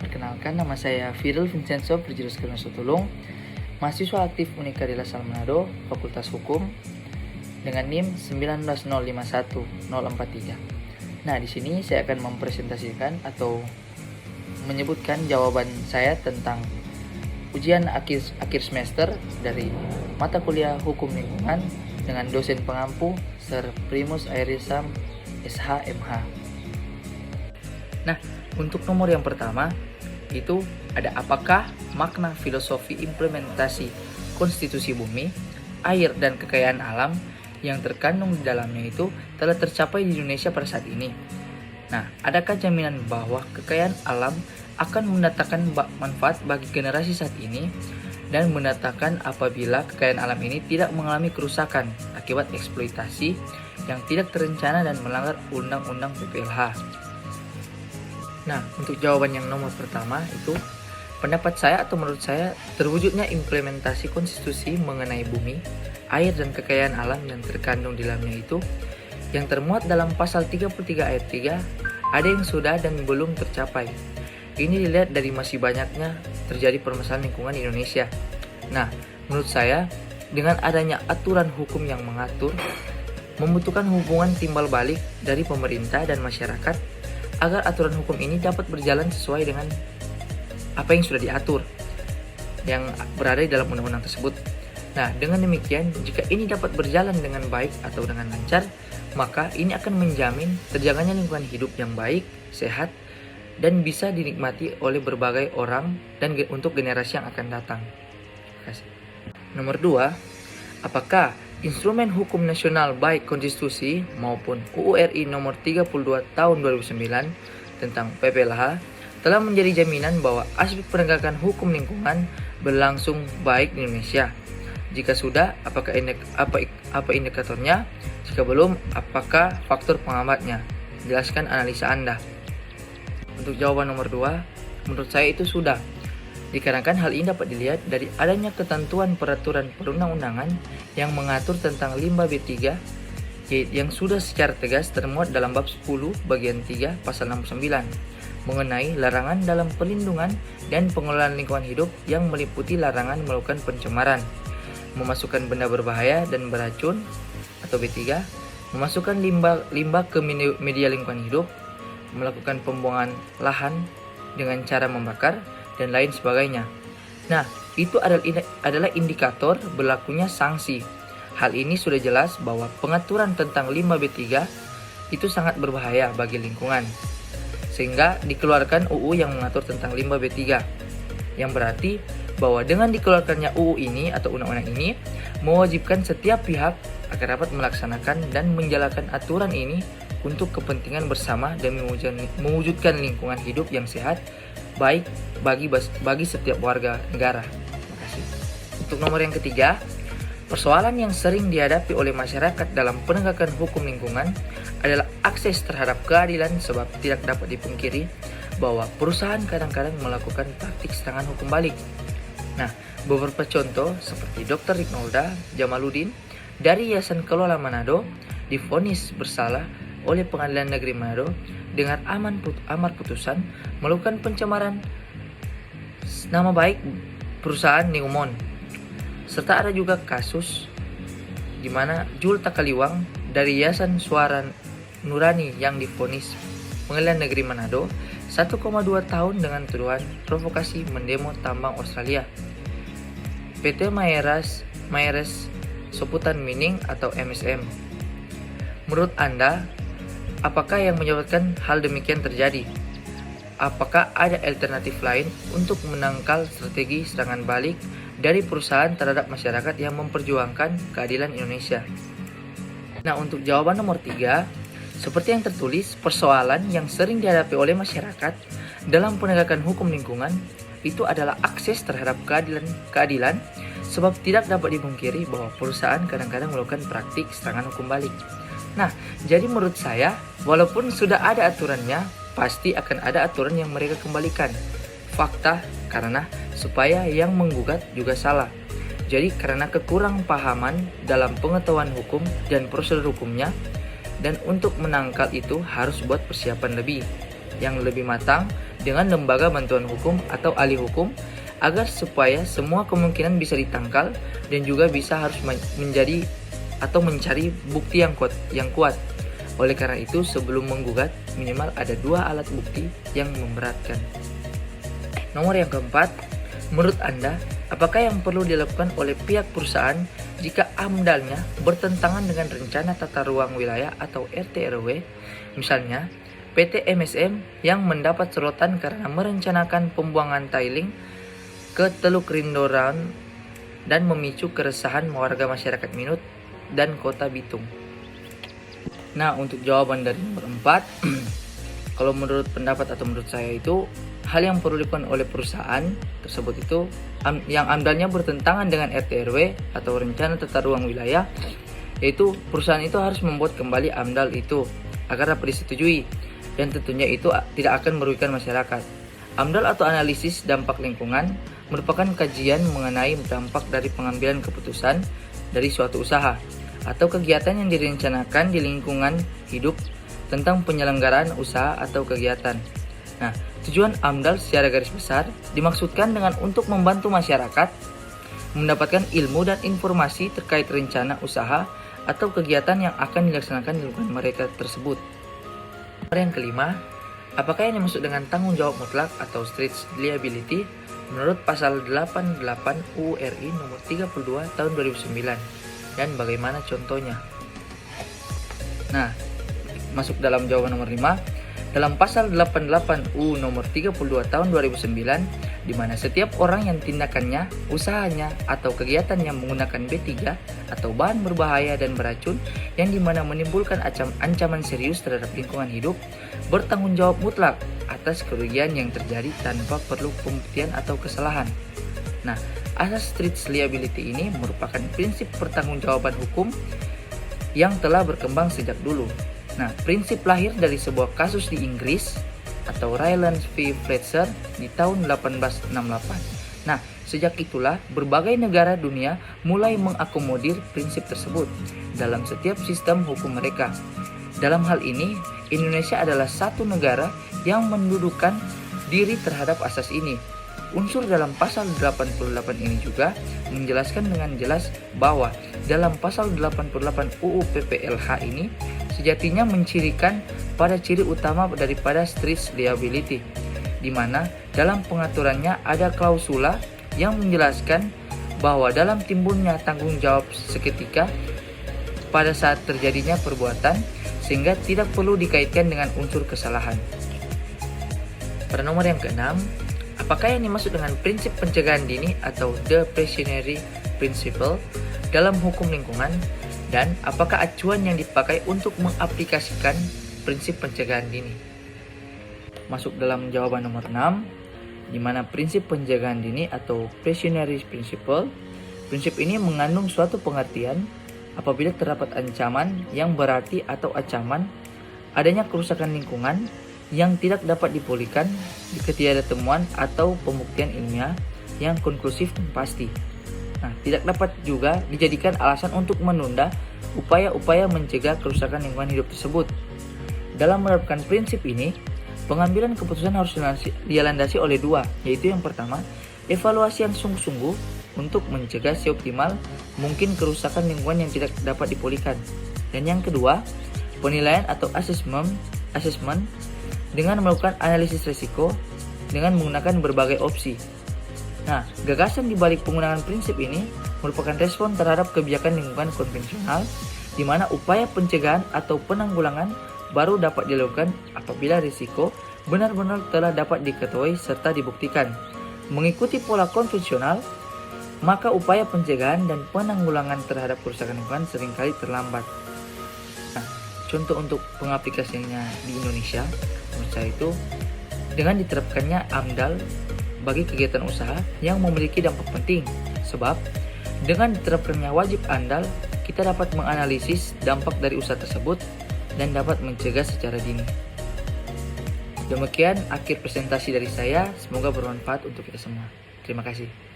Perkenalkan, nama saya Firil Vincenzo Berjurus Sotulung, mahasiswa aktif Unika di Lasal Manado, Fakultas Hukum, dengan NIM 19051-043. Nah, di sini saya akan mempresentasikan atau menyebutkan jawaban saya tentang ujian akhir semester dari mata kuliah Hukum Lingkungan dengan dosen pengampu Sir Primus Airisam SH.MH. Nah, untuk nomor yang pertama itu ada apakah makna filosofi implementasi konstitusi bumi, air, dan kekayaan alam yang terkandung di dalamnya itu telah tercapai di Indonesia pada saat ini. Nah, adakah jaminan bahwa kekayaan alam akan mendatangkan manfaat bagi generasi saat ini dan mendatangkan apabila kekayaan alam ini tidak mengalami kerusakan akibat eksploitasi yang tidak terencana dan melanggar Undang-Undang PPLH? Nah, untuk jawaban yang nomor pertama itu, pendapat saya atau menurut saya, terwujudnya implementasi konstitusi mengenai bumi, air, dan kekayaan alam yang terkandung di dalamnya itu, yang termuat dalam pasal 33 ayat 3, ada yang sudah dan belum tercapai. Ini dilihat dari masih banyaknya terjadi permasalahan lingkungan di Indonesia. Nah, menurut saya, dengan adanya aturan hukum yang mengatur, membutuhkan hubungan timbal balik dari pemerintah dan masyarakat, agar aturan hukum ini dapat berjalan sesuai dengan apa yang sudah diatur yang berada di dalam undang-undang tersebut. Nah, dengan demikian, jika ini dapat berjalan dengan baik atau dengan lancar, maka ini akan menjamin terjaganya lingkungan hidup yang baik, sehat, dan bisa dinikmati oleh berbagai orang dan untuk generasi yang akan datang. Terima kasih. Nomor 2, apakah instrumen hukum nasional baik konstitusi maupun UU RI nomor 32 tahun 2009 tentang PPLH telah menjadi jaminan bahwa aspek penegakan hukum lingkungan berlangsung baik di Indonesia? Jika sudah, apakah apa indikatornya? Jika belum, apakah faktor pengamatnya? Jelaskan analisa Anda. Untuk jawaban nomor 2, menurut saya itu sudah. Dikarenakan hal ini dapat dilihat dari adanya ketentuan peraturan perundang-undangan yang mengatur tentang limbah B3 yang sudah secara tegas termuat dalam bab 10 bagian 3 pasal 69 mengenai larangan dalam perlindungan dan pengelolaan lingkungan hidup yang meliputi larangan melakukan pencemaran, memasukkan benda berbahaya dan beracun atau B3, memasukkan limbah ke media lingkungan hidup, melakukan pembuangan lahan dengan cara membakar, dan lain sebagainya. Nah, itu adalah indikator berlakunya sanksi. Hal ini sudah jelas bahwa pengaturan tentang limbah B3 itu sangat berbahaya bagi lingkungan, sehingga dikeluarkan UU yang mengatur tentang limbah B3, yang berarti bahwa dengan dikeluarkannya UU ini atau undang-undang ini mewajibkan setiap pihak agar dapat melaksanakan dan menjalankan aturan ini untuk kepentingan bersama dan mewujudkan lingkungan hidup yang sehat baik bagi setiap warga negara. Terima kasih. Untuk nomor yang ketiga, persoalan yang sering dihadapi oleh masyarakat dalam penegakan hukum lingkungan adalah akses terhadap keadilan, sebab tidak dapat dipungkiri bahwa perusahaan kadang-kadang melakukan praktik serangan hukum balik. Nah, beberapa contoh seperti Dr. Rignolda Jamaluddin dari Yayasan Kelola Manado divonis bersalah oleh Pengadilan Negeri Manado dengan amar putusan melakukan pencemaran nama baik perusahaan Newmont. Serta ada juga kasus di mana Jul Takaliwang dari Yayasan Suara Nurani yang divonis Pengadilan Negeri Manado 1,2 tahun dengan tuduhan provokasi mendemo tambang Australia. PT Mayeres Soputan Mining atau MSM. Menurut Anda, apakah yang menyebabkan hal demikian terjadi? Apakah ada alternatif lain untuk menangkal strategi serangan balik dari perusahaan terhadap masyarakat yang memperjuangkan keadilan Indonesia? Nah, untuk jawaban nomor 3, seperti yang tertulis, persoalan yang sering dihadapi oleh masyarakat dalam penegakan hukum lingkungan itu adalah akses terhadap keadilan, sebab tidak dapat dipungkiri bahwa perusahaan kadang-kadang melakukan praktik serangan hukum balik. Nah, jadi menurut saya, walaupun sudah ada aturannya, pasti akan ada aturan yang mereka kembalikan. Fakta, karena supaya yang menggugat juga salah. Jadi karena kekurang pahaman dalam pengetahuan hukum dan prosedur hukumnya, dan untuk menangkal itu harus buat persiapan yang lebih matang dengan lembaga bantuan hukum atau ahli hukum agar supaya semua kemungkinan bisa ditangkal dan juga bisa harus menjadi atau mencari bukti yang kuat. Oleh karena itu, sebelum menggugat, minimal ada 2 alat bukti yang memberatkan. Nomor yang keempat, menurut Anda, apakah yang perlu dilakukan oleh pihak perusahaan jika AMDAL-nya bertentangan dengan rencana tata ruang wilayah atau RT/RW? Misalnya, PT MSM yang mendapat sorotan karena merencanakan pembuangan tiling ke Teluk Rindoran dan memicu keresahan warga masyarakat Minut dan Kota Bitung. Nah, untuk jawaban dari nomor 4, kalau menurut pendapat atau menurut saya itu, hal yang perlu dilakukan oleh perusahaan tersebut itu yang AMDAL-nya bertentangan dengan RT/RW atau rencana tata ruang wilayah, yaitu perusahaan itu harus membuat kembali AMDAL itu agar dapat disetujui, dan tentunya itu tidak akan merugikan masyarakat. AMDAL atau analisis dampak lingkungan merupakan kajian mengenai dampak dari pengambilan keputusan dari suatu usaha atau kegiatan yang direncanakan di lingkungan hidup tentang penyelenggaraan usaha atau kegiatan. Nah, tujuan AMDAL secara garis besar dimaksudkan dengan untuk membantu masyarakat mendapatkan ilmu dan informasi terkait rencana usaha atau kegiatan yang akan dilaksanakan di lingkungan mereka tersebut. Nomor yang kelima, apakah yang dimaksud dengan tanggung jawab mutlak atau strict liability menurut pasal 88 UU RI nomor 32 tahun 2009? Dan bagaimana contohnya? Nah, masuk dalam jawaban nomor 5. Dalam pasal 88 UU nomor 32 tahun 2009, di mana setiap orang yang tindakannya, usahanya, atau kegiatannya menggunakan B3 atau bahan berbahaya dan beracun yang dimana menimbulkan ancaman serius terhadap lingkungan hidup, bertanggung jawab mutlak atas kerugian yang terjadi tanpa perlu pembuktian atau kesalahan. Nah, asas strict liability ini merupakan prinsip pertanggungjawaban hukum yang telah berkembang sejak dulu. Nah, prinsip lahir dari sebuah kasus di Inggris atau Rylands v. Fletcher di tahun 1868. Nah, sejak itulah berbagai negara dunia mulai mengakomodir prinsip tersebut dalam setiap sistem hukum mereka. Dalam hal ini, Indonesia adalah satu negara yang mendudukan diri terhadap asas ini. Unsur dalam pasal 88 ini juga menjelaskan dengan jelas bahwa dalam pasal 88 UU PPLH ini sejatinya mencirikan pada ciri utama daripada strict liability, di mana dalam pengaturannya ada klausula yang menjelaskan bahwa dalam timbulnya tanggung jawab seketika pada saat terjadinya perbuatan sehingga tidak perlu dikaitkan dengan unsur kesalahan. Pada nomor yang keenam, apakah yang dimaksud dengan prinsip pencegahan dini atau the precautionary principle dalam hukum lingkungan, dan apakah acuan yang dipakai untuk mengaplikasikan prinsip pencegahan dini? Masuk dalam jawaban nomor 6, di mana prinsip pencegahan dini atau precautionary principle, prinsip ini mengandung suatu pengertian apabila terdapat ancaman yang berarti atau ancaman adanya kerusakan lingkungan yang tidak dapat dipulihkan di ketidaktemuan atau pembuktian ilmiah yang konklusif dan pasti. Nah, tidak dapat juga dijadikan alasan untuk menunda upaya-upaya mencegah kerusakan lingkungan hidup tersebut. Dalam menerapkan prinsip ini, pengambilan keputusan harus dilandasi oleh 2, yaitu yang pertama, evaluasi yang sungguh-sungguh untuk mencegah seoptimal mungkin kerusakan lingkungan yang tidak dapat dipulihkan. Dan yang kedua, penilaian atau assessment dengan melakukan analisis risiko dengan menggunakan berbagai opsi. Nah, gagasan di balik penggunaan prinsip ini merupakan respon terhadap kebijakan lingkungan konvensional, di mana upaya pencegahan atau penanggulangan baru dapat dilakukan apabila risiko benar-benar telah dapat diketahui serta dibuktikan. Mengikuti pola konvensional, maka upaya pencegahan dan penanggulangan terhadap kerusakan lingkungan seringkali terlambat. Nah, contoh untuk pengaplikasiannya di Indonesia, menurut saya itu dengan diterapkannya AMDAL bagi kegiatan usaha yang memiliki dampak penting, sebab dengan diterapkannya wajib AMDAL, kita dapat menganalisis dampak dari usaha tersebut dan dapat mencegah secara dini. Demikian akhir presentasi dari saya, semoga bermanfaat untuk kita semua. Terima kasih.